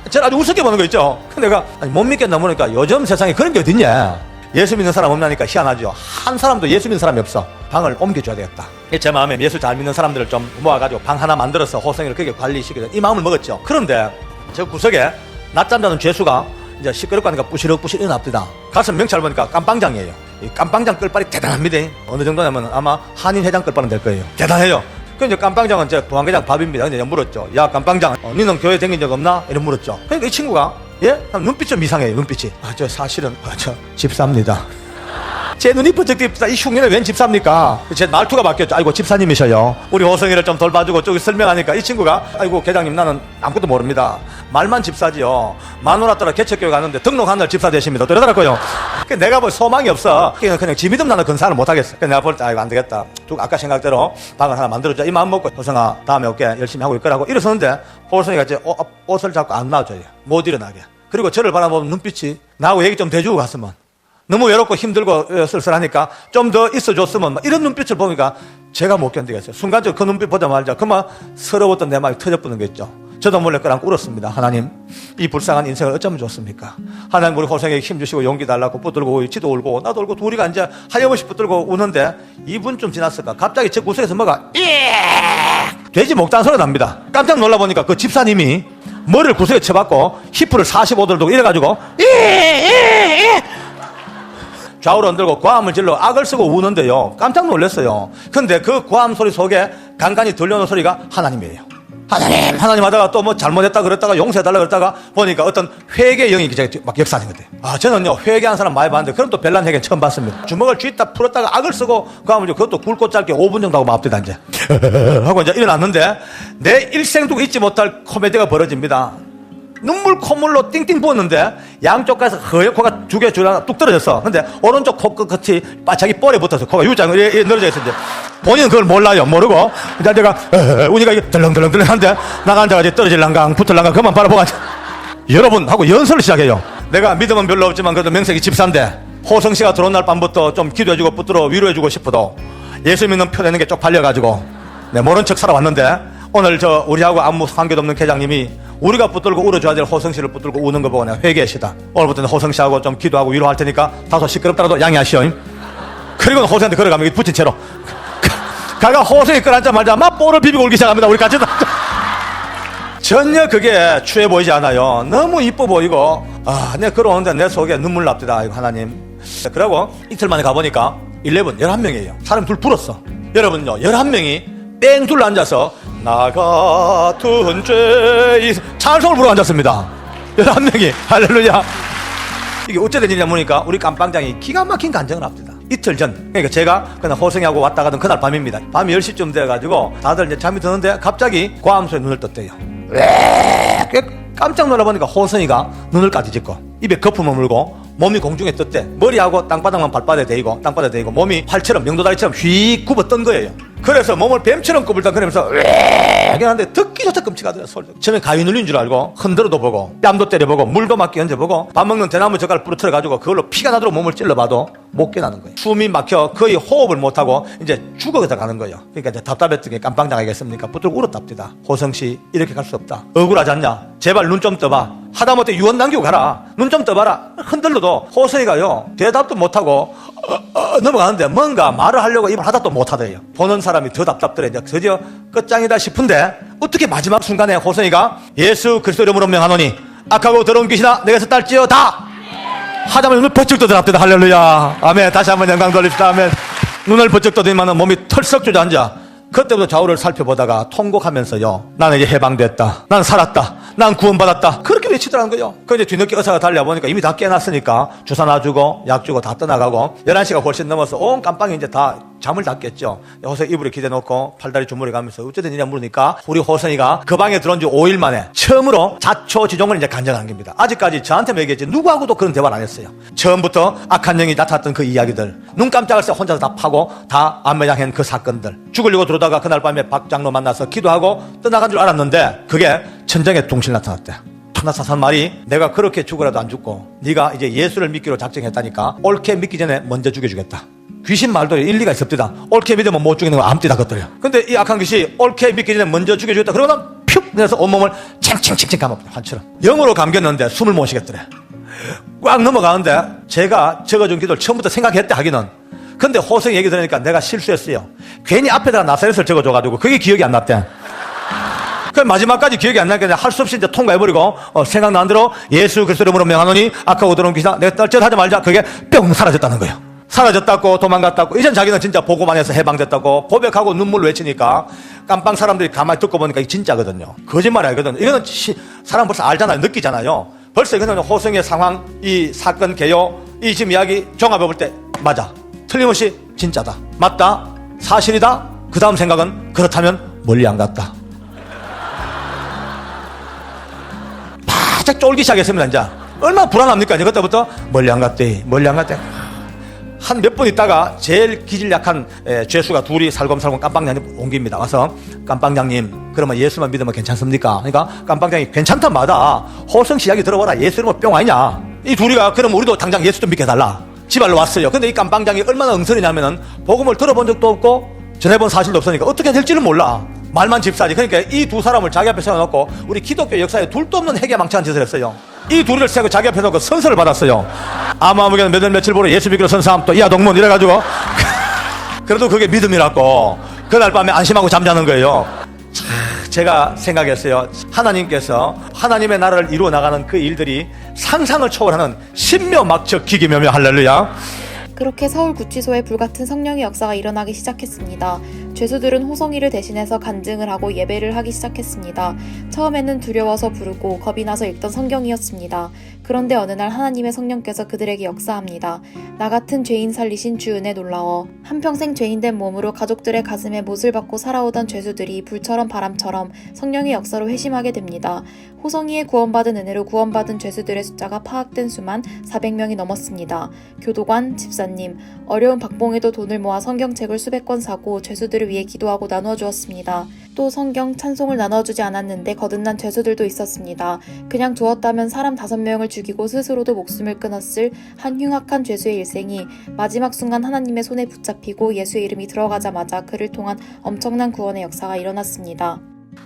제가 아주 우습게 보는 거 있죠. 근데 내가 못 믿겠나 보니까 요즘 세상에 그런 게 어딨냐. 예수 믿는 사람 없나니까 희한하죠. 한 사람도 예수 믿는 사람이 없어. 방을 옮겨줘야 되겠다. 제 마음에 예수 잘 믿는 사람들을 좀 모아가지고 방 하나 만들어서 호성이를 그렇게 관리시키자 이 마음을 먹었죠. 그런데 저 구석에 낮잠 자는 죄수가 이제 시끄럽고 하니까 부시럭부시럭 일어납니다. 가서 명찰 보니까 깜빵장이에요. 이 깜빵장 끌발이 대단합니다. 어느 정도냐면 아마 한인 회장 끌발은 될 거예요. 대단해요. 그 이제 깜빵장은 제 보안계장 밥입니다. 근데 물었죠. 야 깜빵장, 너는 교회 다닌 적 없나? 이런 물었죠. 그러니까 이 친구가 눈빛 좀 이상해요. 눈빛이. 저 사실은 저 집사입니다. 제 눈이 번쩍 띄었다. 이 흉년에 웬 집사입니까? 제 말투가 바뀌었죠. 아이고 집사님이셔요. 우리 호성이를 좀 돌봐주고 저기 설명하니까 이 친구가 아이고 계장님 나는 아무것도 모릅니다. 말만 집사지요. 마누라 따라 개척교회 갔는데 등록한 날 집사 되십니다. 그러더라고요. 내가 뭐 소망이 없어. 그냥 지 믿음 나는 근사를 못하겠어. 내가 볼 때 아이고 안 되겠다. 아까 생각대로 방을 하나 만들어줘. 이 마음 먹고 호성아 다음에 올게 열심히 하고 있거라고 일어서는데 호성이가 이제 옷을 자꾸 안 놔줘요. 못 일어나게. 그리고 저를 바라보면 눈빛이 나하고 얘기 좀 대주고 갔으면 너무 외롭고 힘들고 쓸쓸하니까 좀 더 있어줬으면 이런 눈빛을 보니까 제가 못 견디겠어요. 순간적으로 그 눈빛 보자마자 그만 서러웠던 내 마음이 터져버리는 거 있죠. 저도 몰래 끌어안고 울었습니다. 하나님 이 불쌍한 인생을 어쩌면 좋습니까? 하나님 우리 호성에게 힘주시고 용기 달라고 붙들고 지도 울고 나도 울고 둘이가 이제 하염없이 붙들고 우는데 2분쯤 지났을까 갑자기 제 구석에서 뭐가 돼지 목단 소리가 납니다. 깜짝 놀라보니까 그 집사님이 머리를 구석에 쳐박고 히프를 45도를 두고 이래가지고 좌우로 흔들고 고함을 질러 악을 쓰고 우는데요. 깜짝 놀랐어요. 근데 그 고함 소리 속에 간간히 들려오는 소리가 하나님이에요. 하나님 하다가 또 뭐 잘못했다 그랬다가 용서해달라 그랬다가 보니까 어떤 회개의 영이 막 역사하는 거예요. 저는요 회개한 사람 많이 봤는데 그럼 또 별난 회개는 처음 봤습니다. 주먹을 쥐다 풀었다가 악을 쓰고 고함을 질러 그것도 굵고 짧게 5분 정도 하고 맙디다 이제 하고 이제 일어났는데 내 일생도 잊지 못할 코미디가 벌어집니다. 눈물 콧물로 띵띵 부었는데 양쪽 가서 허옇 코가 두 개 줄하나 뚝 떨어졌어. 근데 오른쪽 코 끝이 자기 뻘에 붙어서 코가 U자로 늘어져 있어. 이제 본인은 그걸 몰라요. 모르고 이제 내가 우니가 이게 덜렁덜렁덜렁한데 나가 앉아가지고 떨어질랑강 붙을랑강 그만 바라보고 앉아. 여러분 하고 연설을 시작해요. 내가 믿음은 별로 없지만 그래도 명색이 집사인데 호성씨가 들어온 날 밤부터 좀 기도해주고 붙들어 위로해주고 싶어도 예수 믿는 표 내는 게 쪽팔려가지고 모른 척 살아왔는데 오늘 우리하고 아무 관계도 없는 계장님이 우리가 붙들고 울어줘야 될 호성씨를 붙들고 우는 거 보고 내가 회개했시다. 오늘부터는 호성씨하고 좀 기도하고 위로할 테니까 다소 시끄럽더라도 양해하시오. 그리고 호성이한테 걸어가면 붙인 채로 가가 호성이 끌어앉자마자 막 볼을 비비고 울기 시작합니다. 우리 같이 전혀 그게 추해 보이지 않아요. 너무 이뻐 보이고, 내가 걸어오는데 내 속에 눈물 납니다. 이거 하나님. 그러고 이틀 만에 가보니까 11명이에요. 사람 둘 불었어. 여러분요, 11명이 뺑 둘러 앉아서 나 같은 죄 찬송을 부르고 앉았습니다. 11명이. 할렐루야. 이게 어째 된 일이냐 보니까 우리 깜빵장이 기가 막힌 간증을 합니다. 이틀 전, 그러니까 제가 그냥 호성이하고 왔다 가던 그날 밤입니다. 밤 10시쯤 돼가지고 다들 이제 잠이 드는데 갑자기 과암소에 눈을 떴대요. 왜? 깜짝 놀라보니까 호성이가 눈을 까지짓고 입에 거품을 물고 몸이 공중에 떴대. 머리하고 땅바닥만 발바닥에 대이고 땅바닥에 대이고 몸이 팔처럼 명도다리처럼 휙 굽어 떤 거예요. 그래서 몸을 뱀처럼 끄불떡거리면서 왜 하는데 듣기조차 끔찍하더라. 소리도. 처음에 가위 눌린 줄 알고 흔들어도 보고 뺨도 때려보고 물도 맞게 얹어보고 밥 먹는 대나무 젓갈 부러뜨려가지고 그걸로 피가 나도록 몸을 찔러봐도 못 깨나는 거예요. 숨이 막혀 거의 호흡을 못하고 이제 죽어가 가는 거예요. 그러니까 이제 답답했던 게 깜빵장하겠습니까? 붙들고 울었답니다. 호성씨 이렇게 갈 수 없다. 억울하지 않냐? 제발 눈 좀 떠봐. 하다못해 유언 남기고 가라. 눈 좀 떠봐라. 흔들러도 호성이가요 대답도 못하고 넘어가는데 뭔가 말을 하려고 입을 하다도 못하대요. 보는 사람이 더 답답더래. 이제 드디어 끝장이다 싶은데 어떻게 마지막 순간에 호성이가 예수 그리스도 이름으로 명하노니 악하고 더러운 귀신아 내게서 딸지어다 하자마자 눈을 번쩍 떠들었답니다. 할렐루야. 아멘. 다시 한번 영광 돌립시다. 아멘. 눈을 번쩍 떠들면 몸이 털썩 주저앉아. 그때부터 좌우를 살펴보다가 통곡하면서요, 나는 이제 해방됐다, 난 살았다, 난 구원받았다, 그렇게 외치더라는 거예요. 그 이제 뒤늦게 의사가 달려보니까 이미 다 깨놨으니까 주사 놔주고 약 주고 다 떠나가고 11시가 훨씬 넘어서 온 깜빵이 이제 다 잠을 다 깼죠. 호성 이불에 기대놓고 팔다리 주무르 가면서 어쨌든 이냐 물으니까 우리 호성이가 그 방에 들어온 지 5일 만에 처음으로 자초지종을 이제 간증한 겁니다. 아직까지 저한테 얘기했지 누구하고도 그런 대화를 안 했어요. 처음부터 악한 영이 나타났던 그 이야기들, 눈 깜짝할 새 혼자서 다 파고 다 안매장한 그 사건들, 죽으려고 들어오다가 그날 밤에 박 장로 만나서 기도하고 떠나간 줄 알았는데 그게 천정에 동실 나타났대. 나타난 말이 내가 그렇게 죽으라도 안 죽고 네가 이제 예수를 믿기로 작정했다니까 옳게 믿기 전에 먼저 죽여주겠다. 귀신 말도 일리가 있었다. 옳게 믿으면 못 죽이는 거 암띠다 것들이야. 근데 이 악한 귀신이 옳게 믿기 전에 먼저 죽여주겠다. 그러고는 퓨 내서 온몸을 챙챙챙챙 감아버려. 환처럼 영으로 감겼는데 숨을 못 쉬겠더래. 꽉 넘어가는데 제가 적어준 기도를 처음부터 생각했대 하기는. 근데 호성이 얘기 들으니까 내가 실수했어요. 괜히 앞에다가 나사렛을 적어줘가지고 그게 기억이 안 났대. 그 마지막까지 기억이 안 나니까 할 수 없이 이제 통과해버리고 생각나는 대로 예수 그리스도 이름으로 명하노니 악하고 더러운 귀신아 내가 떨짓 하지 말자. 그게 뿅 사라졌다는 거예요. 사라졌다고 도망갔다고. 이젠 자기는 진짜 보고만 해서 해방됐다고 고백하고 눈물 외치니까 깜빵 사람들이 가만히 듣고 보니까 이게 진짜거든요. 거짓말이 아니거든요. 이거는 사람 벌써 알잖아요. 느끼잖아요. 벌써 이거는 호성의 상황, 이 사건 개요, 이 지금 이야기 종합해 볼 때 맞아, 틀림없이 진짜다, 맞다, 사실이다. 그 다음 생각은 그렇다면 멀리 안 갔다. 바짝 쫄기 시작했습니다. 이제 얼마나 불안합니까? 이제 그때부터 멀리 안 갔대, 멀리 안 갔대. 한 몇 분 있다가 제일 기질 약한 죄수가 둘이 살검살검 깜빵장님 옮깁니다. 와서 깜빵장님 그러면 예수만 믿으면 괜찮습니까? 그러니까 깜빵장이 괜찮단 말다. 호성씨 이야기 들어봐라. 예수 이름은 뿅 아니냐. 이 둘이가 그럼 우리도 당장 예수 좀 믿게 해달라. 지발로 왔어요. 근데 이 깜빵장이 얼마나 응설이냐면은 복음을 들어본 적도 없고 전해본 사실도 없으니까 어떻게 될지는 몰라. 말만 집사지. 그러니까 이 두 사람을 자기 앞에 세워놓고 우리 기독교 역사에 둘도 없는 해괴망측한 짓을 했어요. 이 둘을 세우고 자기 앞에 놓고 선서를 받았어요. 아무개는 몇월 며칠 보러 예수 믿기로 선사함 또 이하동문 이래가지고 그래도 그게 믿음이라고 그날 밤에 안심하고 잠자는 거예요. 제가 생각했어요. 하나님께서 하나님의 나라를 이루어 나가는 그 일들이 상상을 초월하는 신묘막적 기기묘묘. 할렐루야. 그렇게 서울구치소에 불같은 성령의 역사가 일어나기 시작했습니다. 죄수들은 호성이를 대신해서 간증을 하고 예배를 하기 시작했습니다. 처음에는 두려워서 부르고 겁이 나서 읽던 성경이었습니다. 그런데 어느 날 하나님의 성령께서 그들에게 역사합니다. 나 같은 죄인 살리신 주 은혜 놀라워. 한평생 죄인된 몸으로 가족들의 가슴에 못을 박고 살아오던 죄수들이 불처럼 바람처럼 성령의 역사로 회심하게 됩니다. 호성이의 구원받은 은혜로 구원받은 죄수들의 숫자가 파악된 수만 400명이 넘었습니다. 교도관, 집사님, 어려운 박봉에도 돈을 모아 성경책을 수백 권 사고 죄수들을 위해 기도하고 나누어 주었습니다. 또 성경, 찬송을 나눠주지 않았는데 거듭난 죄수들도 있었습니다. 그냥 두었다면 사람 5명을 죽이고 스스로도 목숨을 끊었을 한 흉악한 죄수의 일생이 마지막 순간 하나님의 손에 붙잡히고 예수의 이름이 들어가자마자 그를 통한 엄청난 구원의 역사가 일어났습니다.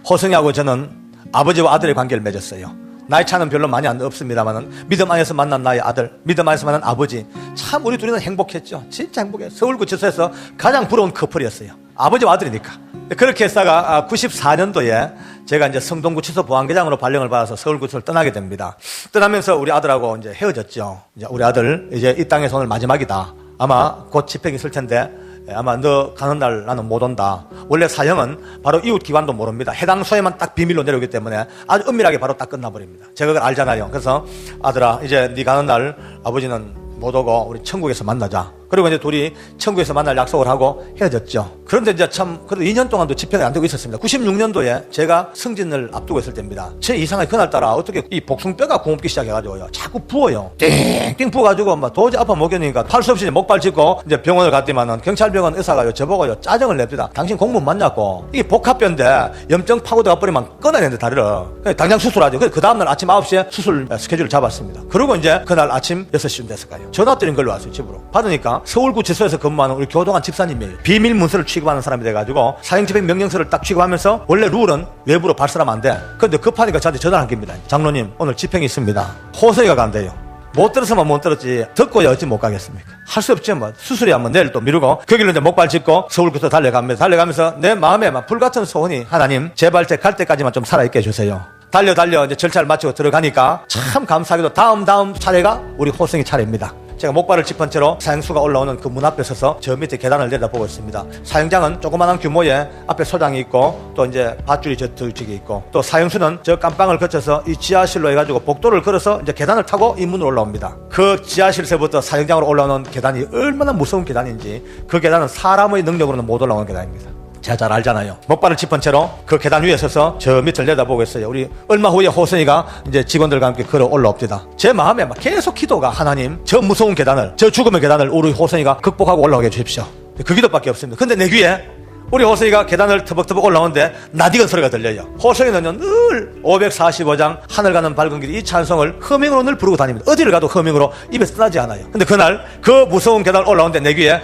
호성이하고 저는 아버지와 아들의 관계를 맺었어요. 나이 차는 별로 많이 없습니다만 믿음 안에서 만난 나의 아들, 믿음 안에서 만난 아버지, 참 우리 둘이는 행복했죠. 진짜 행복해요. 서울구치소에서 가장 부러운 커플이었어요. 아버지와 아들이니까. 그렇게 했다가 94년도에 제가 이제 성동구치소 보안계장으로 발령을 받아서 서울구치소를 떠나게 됩니다. 떠나면서 우리 아들하고 이제 헤어졌죠. 이제 우리 아들 이제 이 땅에서 오늘 마지막이다. 아마 곧 집행이 있을 텐데 아마 너 가는 날 나는 못 온다. 원래 사형은 바로 이웃 기관도 모릅니다. 해당 소에만 딱 비밀로 내려오기 때문에 아주 은밀하게 바로 딱 끝나버립니다. 제가 그걸 알잖아요. 그래서 아들아 이제 네 가는 날 아버지는 못 오고 우리 천국에서 만나자. 그리고 이제 둘이 천국에서 만날 약속을 하고 헤어졌죠. 그런데 이제 참 그래도 2년 동안도 집행이 안 되고 있었습니다. 96년도에 제가 승진을 앞두고 있을 때입니다. 제 이상하게 그날따라 어떻게 이 복숭뼈가 곰기 시작해가지고요. 자꾸 부어요. 띵띵 부어가지고 막 도저히 아파 못 견디니까 할 수 없이 목발 짚고 이제 병원을 갔더니만은 경찰병원 의사가요 저보고요 짜증을 냅니다. 당신 공무원 맞냐고. 이게 복합뼈인데 염증 파고들어 버리면 끊어야 되는데 다리를. 당장 수술하죠. 그 다음날 아침 9시에 수술 스케줄을 잡았습니다. 그리고 이제 그날 아침 6시쯤 됐을까요. 전화 드린 걸로 왔어요. 집으로. 받으니까 서울구치소에서 근무하는 우리 교도관 집사님이에요. 비밀 문서를 취급하는 사람이 돼가지고 사형집행 명령서를 딱 취급하면서 원래 룰은 외부로 발설하면 안 돼. 그런데 급하니까 저한테 전화를 한 겁니다. 장로님 오늘 집행이 있습니다. 호서이가 간대요. 못 들었으면 못 들었지 듣고야 어찌 못 가겠습니까? 할 수 없지 뭐. 수술이 한번 내일 또 미루고 그 길로 이제 목발 짚고 서울구치소 달려갑니다. 달려가면서 내 마음에 막 불같은 소원이 하나님 제발 제 갈 때까지만 좀 살아있게 해주세요. 달려 이제 절차를 마치고 들어가니까 참 감사하게도 다음 차례가 우리 호성이 차례입니다. 제가 목발을 짚은 채로 사형수가 올라오는 그 문 앞에 서서 저 밑에 계단을 내려다보고 있습니다. 사형장은 조그마한 규모의 앞에 소장이 있고 또 이제 밧줄이 저쪽에 있고 또 사형수는 저 깜방을 거쳐서 이 지하실로 해가지고 복도를 걸어서 이제 계단을 타고 이 문으로 올라옵니다. 그 지하실에서부터 사형장으로 올라오는 계단이 얼마나 무서운 계단인지 그 계단은 사람의 능력으로는 못 올라오는 계단입니다. 제가 잘 알잖아요. 목발을 짚은 채로 그 계단 위에 서서 저 밑을 내다보고 있어요. 우리 얼마 후에 호선이가 이제 직원들과 함께 걸어 올라옵니다. 제 마음에 막 계속 기도가 하나님 저 무서운 계단을 저 죽음의 계단을 우리 호선이가 극복하고 올라오게 해주십시오. 그 기도밖에 없습니다. 근데 내 귀에 우리 호선이가 계단을 터벅터벅 올라오는데 나디건 소리가 들려요. 호선이는요 늘 545장 하늘 가는 밝은 길 이 찬송을 허밍으로 늘 부르고 다닙니다. 어디를 가도 허밍으로 입에서 떠나지 않아요. 근데 그날 그 무서운 계단을 올라오는데 내 귀에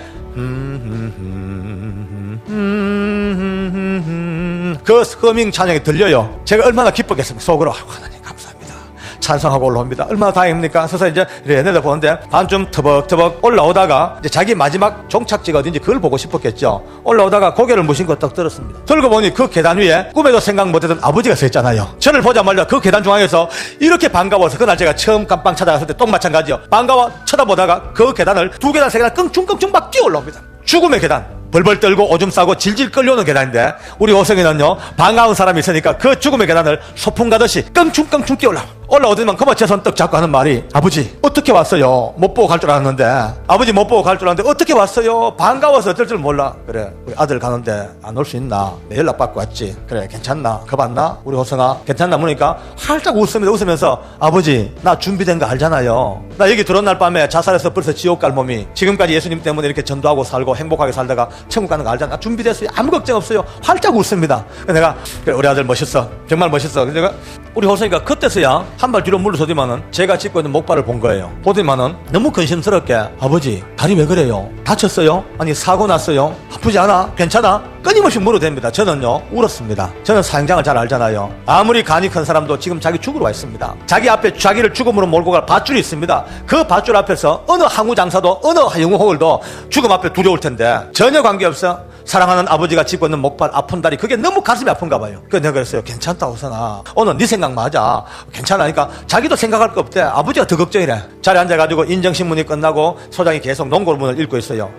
그 허밍 찬양이 들려요. 제가 얼마나 기뻤겠습니까? 속으로 하나님 감사합니다. 찬송하고 올라옵니다. 얼마나 다행입니까? 서서 이제 내려보는데 반쯤 터벅터벅 올라오다가 이제 자기 마지막 종착지가 어딘지 그걸 보고 싶었겠죠. 올라오다가 고개를 무심코 딱 들었습니다. 들고 보니 그 계단 위에 꿈에도 생각 못했던 아버지가 서 있잖아요. 저를 보자마자 그 계단 중앙에서 이렇게 반가워서 그날 제가 처음 깜빵 찾아갔을 때 똥 마찬가지요. 반가워 쳐다보다가 그 계단을 2계단 3계단 끙충끙충 막 뛰어 올라옵니다. 죽음의 계단. 벌벌 떨고 오줌 싸고 질질 끌려오는 계단인데 우리 호성이는요 반가운 사람이 있으니까 그 죽음의 계단을 소풍 가듯이 껑충껑충 뛰어올라. 올라오더니만 그만 제 손 떡 잡고 하는 말이 아버지 어떻게 왔어요? 못 보고 갈 줄 알았는데. 아버지 못 보고 갈 줄 알았는데 어떻게 왔어요? 반가워서 어쩔 줄 몰라. 그래 우리 아들 가는데 안 올 수 있나? 내 연락 받고 왔지. 그래 괜찮나? 겁았나? 우리 호성아 괜찮나? 보니까 활짝 웃습니다. 웃으면서 아버지 나 준비된 거 알잖아요. 나 여기 들어온 날 밤에 자살해서 벌써 지옥 갈 몸이 지금까지 예수님 때문에 이렇게 전도하고 살고 행복하게 살다가 천국 가는 거 알잖아. 나 준비됐어요. 아무 걱정 없어요. 활짝 웃습니다. 내가 그래, 우리 아들 멋있어. 정말 멋있어. 그래서 내가 우리 호성이가 그때서야 한 발 뒤로 물러서더니만은 제가 짚고 있는 목발을 본 거예요. 보더니만은 너무 근심스럽게 아버지 다리 왜 그래요? 다쳤어요? 아니 사고 났어요? 아프지 않아? 괜찮아? 끊임없이 물어댑니다. 저는요 울었습니다. 저는 사형장을 잘 알잖아요. 아무리 간이 큰 사람도 지금 자기 죽으러 와 있습니다. 자기 앞에 자기를 죽음으로 몰고 갈 밧줄이 있습니다. 그 밧줄 앞에서 어느 항우 장사도 어느 영웅홀도 죽음 앞에 두려울 텐데 전혀 관계없어. 사랑하는 아버지가 짚고 있는 목발 아픈 다리 그게 너무 가슴이 아픈가 봐요. 그래서 내가 그랬어요. 괜찮다 호선아. 오늘 네 생각 맞아. 괜찮으니까 자기도 생각할 거 없대. 아버지가 더 걱정이래. 자리에 앉아가지고 인정신문이 끝나고 소장이 계속 농골문을 읽고 있어요.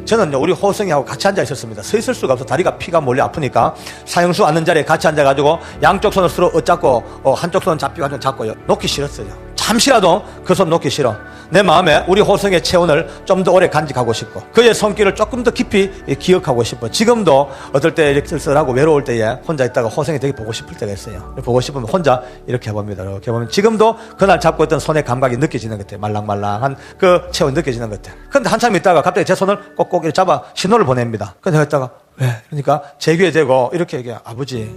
저는요 우리 호성이하고 같이 앉아 있었습니다. 서 있을 수가 없어. 다리가 피가 몰려 아프니까 사형수 앉는 자리에 같이 앉아가지고 양쪽 손을 서로 엇잡고 한쪽 손은 잡히고 한쪽 잡고요. 놓기 싫었어요. 잠시라도 그 손 놓기 싫어. 내 마음에 우리 호성의 체온을 좀 더 오래 간직하고 싶고 그의 손길을 조금 더 깊이 기억하고 싶어. 지금도 어떨 때 이렇게 쓸쓸하고 외로울 때에 혼자 있다가 호성이 되게 보고 싶을 때가 있어요. 보고 싶으면 혼자 이렇게 해봅니다. 이렇게 보면 지금도 그날 잡고 있던 손의 감각이 느껴지는 것 같아요. 말랑말랑한 그 체온이 느껴지는 것 같아요. 근데 한참 있다가 갑자기 제 손을 꼭꼭 이렇게 잡아 신호를 보냅니다. 그래서 내가 있다가 왜? 그러니까 제 귀에 대고 이렇게 얘기해. 아버지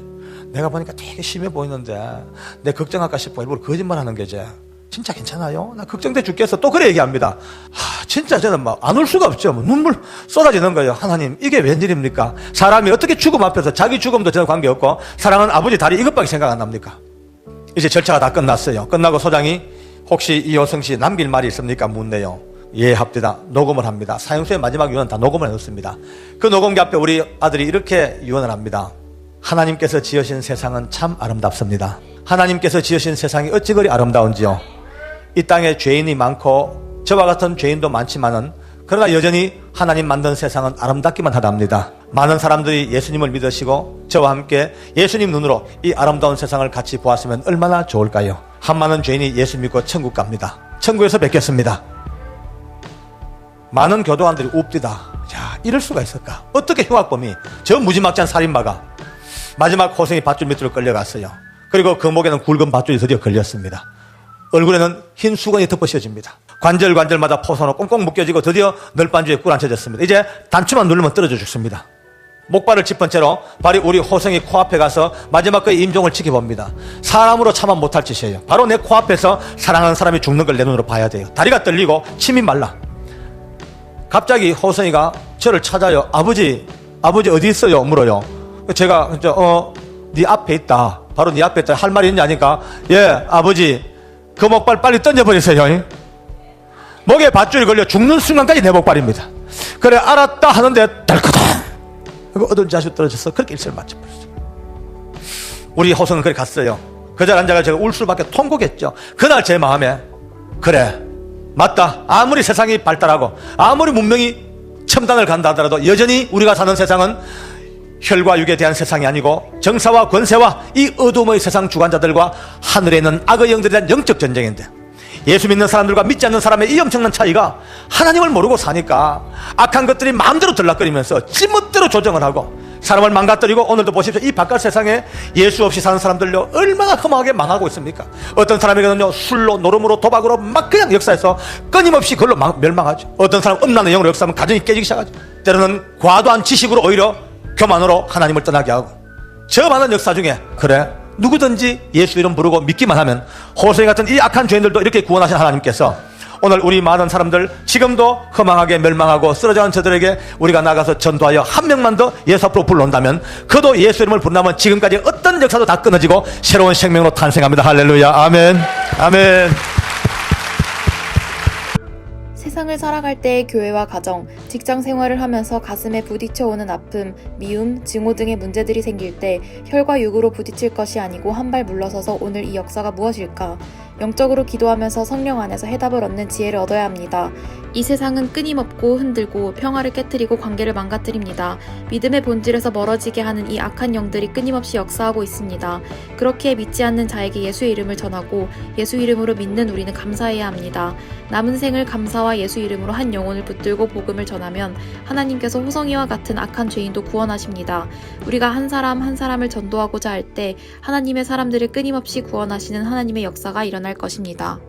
내가 보니까 되게 심해 보이는데 내 걱정할까 싶어. 일부러 거짓말하는 게지. 진짜 괜찮아요? 나 걱정돼 죽겠어. 또 그래 얘기합니다. 진짜 저는 막 안 울 수가 없죠. 눈물 쏟아지는 거예요. 하나님 이게 웬일입니까? 사람이 어떻게 죽음 앞에서 자기 죽음도 전혀 관계없고 사랑하는 아버지 다리 이것밖에 생각 안 납니까? 이제 절차가 다 끝났어요. 끝나고 소장이 혹시 이호성 씨 남길 말이 있습니까? 묻네요. 합디다. 녹음을 합니다. 사형수의 마지막 유언 다 녹음을 해놓습니다. 그 녹음기 앞에 우리 아들이 이렇게 유언을 합니다. 하나님께서 지으신 세상은 참 아름답습니다. 하나님께서 지으신 세상이 어찌 그리 아름다운지요. 이 땅에 죄인이 많고 저와 같은 죄인도 많지만은 그러나 여전히 하나님 만든 세상은 아름답기만 하답니다. 많은 사람들이 예수님을 믿으시고 저와 함께 예수님 눈으로 이 아름다운 세상을 같이 보았으면 얼마나 좋을까요? 한 많은 죄인이 예수 믿고 천국 갑니다. 천국에서 뵙겠습니다. 많은 교도관들이 웁디다. 야, 이럴 수가 있을까? 어떻게 흉악범이 저 무지막지한 살인마가 마지막 호생이 밧줄 밑으로 끌려갔어요. 그리고 그 목에는 굵은 밧줄이 드디어 걸렸습니다. 얼굴에는 흰 수건이 덮어씌워집니다. 관절마다 포선으로 꽁꽁 묶여지고 드디어 널빤주에 꿇어앉혀졌습니다. 이제 단추만 누르면 떨어져 죽습니다. 목발을 짚은 채로 발이 우리 호성이 코앞에 가서 마지막 그의 임종을 지켜봅니다. 사람으로 참아 못할 짓이에요. 바로 내 코앞에서 사랑하는 사람이 죽는 걸 내 눈으로 봐야 돼요. 다리가 떨리고 침이 말라. 갑자기 호성이가 저를 찾아요. 아버지 어디 있어요? 물어요. 제가 네 앞에 있다. 바로 네 앞에 있다. 할 말이 있냐 하니까 예 아버지 그 목발 빨리 던져버리세요. 목에 밧줄이 걸려 죽는 순간까지 내 목발입니다. 그래 알았다 하는데 달커덩 그리고 어두운 자식 떨어져서 그렇게 일세를 맞춰버렸어요. 우리 호성은 그래 갔어요. 그 자리에 앉아가 제가 울 수밖에 통곡했죠. 그날 제 마음에 그래 맞다. 아무리 세상이 발달하고 아무리 문명이 첨단을 간다 하더라도 여전히 우리가 사는 세상은 혈과 육에 대한 세상이 아니고 정사와 권세와 이 어둠의 세상 주관자들과 하늘에 있는 악의 영들에 대한 영적 전쟁인데 예수 믿는 사람들과 믿지 않는 사람의 이 엄청난 차이가 하나님을 모르고 사니까 악한 것들이 마음대로 들락거리면서 지멋대로 조정을 하고 사람을 망가뜨리고 오늘도 보십시오. 이 바깥 세상에 예수 없이 사는 사람들요 얼마나 험하게 망하고 있습니까? 어떤 사람에게는요 술로 노름으로 도박으로 막 그냥 역사에서 끊임없이 그걸로 멸망하죠. 어떤 사람 음란의 영으로 역사하면 가정이 깨지기 시작하죠. 때로는 과도한 지식으로 오히려 교만으로 하나님을 떠나게 하고 저 많은 역사 중에 그래 누구든지 예수 이름 부르고 믿기만 하면 호세이 같은 이 악한 죄인들도 이렇게 구원하신 하나님께서 오늘 우리 많은 사람들 지금도 허망하게 멸망하고 쓰러져간 저들에게 우리가 나가서 전도하여 한 명만 더 예수 앞으로 불러온다면 그도 예수 이름을 부른다면 지금까지 어떤 역사도 다 끊어지고 새로운 생명으로 탄생합니다. 할렐루야. 아멘. 아멘. 세상을 살아갈 때의 교회와 가정, 직장 생활을 하면서 가슴에 부딪혀오는 아픔, 미움, 증오 등의 문제들이 생길 때 혈과 육으로 부딪힐 것이 아니고 한 발 물러서서 오늘 이 역사가 무엇일까? 영적으로 기도하면서 성령 안에서 해답을 얻는 지혜를 얻어야 합니다. 이 세상은 끊임없고 흔들고 평화를 깨트리고 관계를 망가뜨립니다. 믿음의 본질에서 멀어지게 하는 이 악한 영들이 끊임없이 역사하고 있습니다. 그렇게 믿지 않는 자에게 예수의 이름을 전하고 예수 이름으로 믿는 우리는 감사해야 합니다. 남은 생을 감사와 예수 이름으로 한 영혼을 붙들고 복음을 전하면 하나님께서 호성이와 같은 악한 죄인도 구원하십니다. 우리가 한 사람 한 사람을 전도하고자 할 때 하나님의 사람들을 끊임없이 구원하시는 하나님의 역사가 일어날 것입니다.